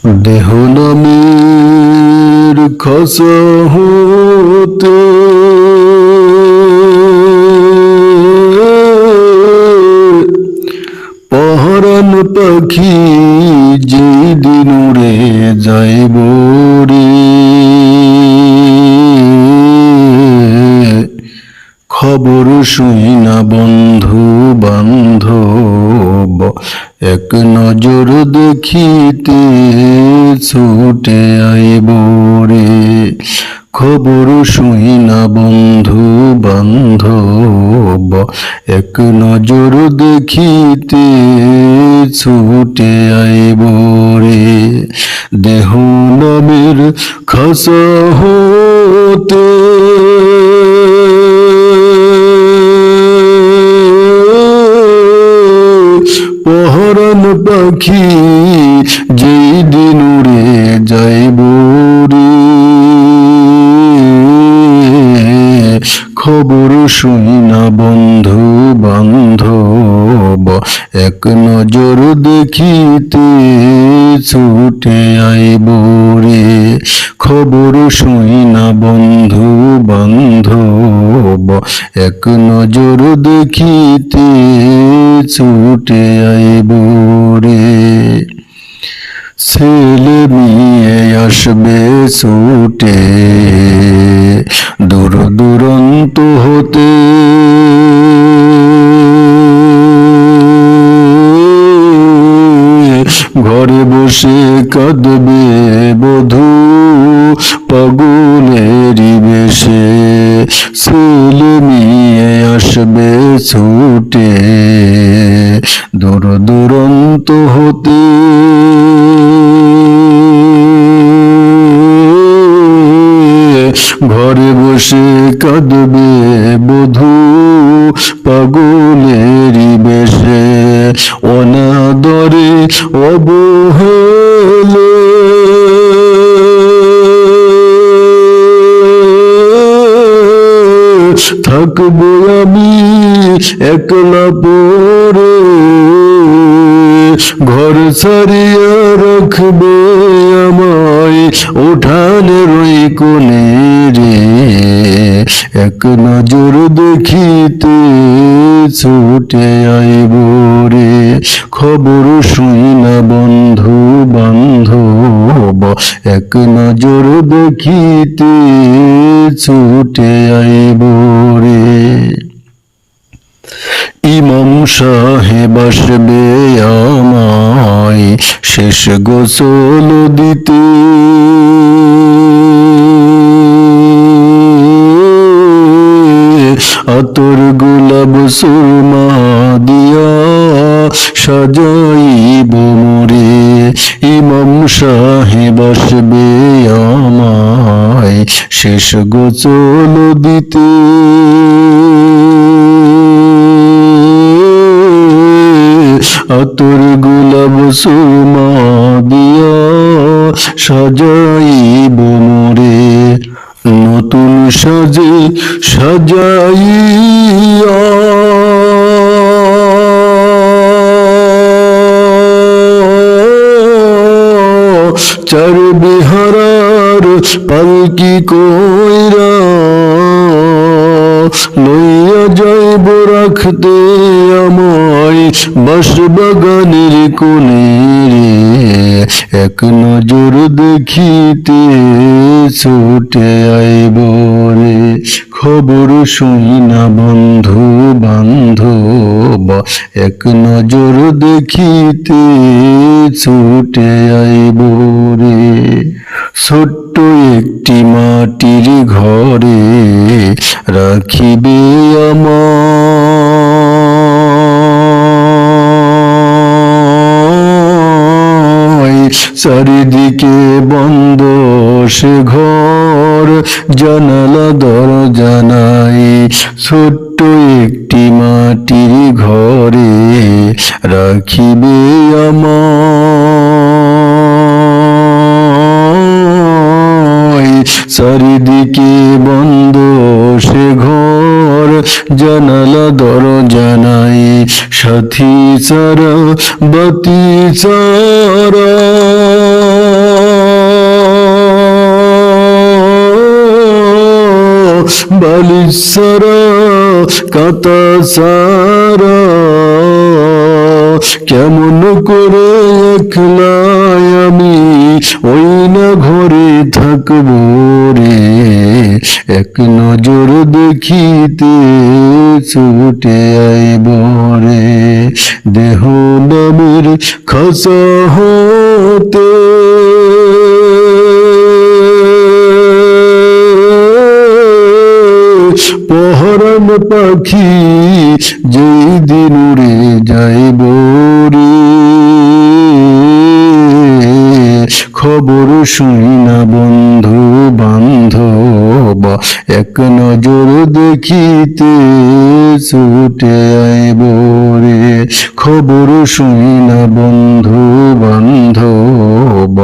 দেহ নামের খাসা হতে পহরান পাখি যেই দিন উড়ে যাইব রে, খবর শুই না বন্ধু বান্ধব এক নজর দেখিতে ছুটে আইব রে, খবর শুই না বন্ধু বান্ধব এক নজর দেখিতে ছুটে আইব রে। দেহ নামের খাসা হতে পহরান পাখি যেই দিন উড়ে যাইব রে, খবর শুই না বন্ধু বান্ধব এক নজর দেখিতে ছুটে আইব রে, খবর শুই না বন্ধু বান্ধব এক নজর দেখিতে ছুটে আইব রে। ছেলে মেয়ে আসবে ছুটে দূর দূরান্ত হতে, ঘরে বসে কাঁদবে বধূ পাগলেরই বেশে, ছেলে মেয়ে আসবে ছুটে দূর দূরান্ত হতে, ঘরে বসে কাঁদবে বধূ পাগলেরই বেশে, অনাদরে অবহেলে থাকবো আমি একলা পরে, ঘর ছাড়িয়া রাখবে আমায় উঠানের ওই কোণে রে, এক নজর দেখিতে ছুটে আইব রে, খবর শুই না বন্ধু বান্ধব এক নজর দেখিতে ছুটে আইব রে। ইমাম সাহেব আসবে আমায় শেষ গোসল দিতে, আতর গোলাপ সুরমা দিয়া সাজাইব মোরে, ইমাম সাহেব আসবে আমায় শেষ গোসল দিতে, আতর গোলাপ সুরমা দিয়া সাজাইব মোরে, নতুন সাজে সাজাইয়া চার বিহারার পালকি কইরা লইয়া যাইব রাখতে আমায় বাঁশবাগানের কোণে রে, এক নজর দেখিতে ছুটে আইব রে, খবর শুই না বন্ধু বান্ধব এক নজর দেখিতে ছুটে আইব রে। ছোট্ট একটি মাটির ঘরে রাখিবে আমায়, চারিদিকে বন্ধ সে ঘর জানালা দরজা নাই, ছোট্ট একটি মাটির ঘরে রাখিবে আমায়, চারিদিকে বন্ধ সে ঘর জানালা দরজা নাই, সাথী ছাড়া বাতি ছাড়া বালিশ সারা কাঁথা সারা কেমন করে একলাই আমি ওই না ঘরে থাকবো রে, এক নজর দেখিতে ছুটে আইব রে, দেহ নামের খাসা হতে পহরান পাখি যেই দিন উড়ে যাইব রে, খবর শুনি না বন্ধু বান্ধব এক নজর দেখিতে ছুটে আইব রে, খবর শুনি না বন্ধু বান্ধব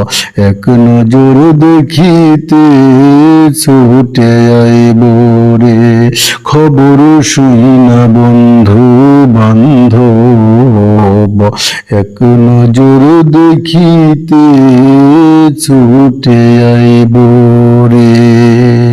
এক নজর দেখিতে ছুটে আইব রে, খবর শুনি না বন্ধু বান্ধব এক নজর দেখিতে ছুটে আইব রে।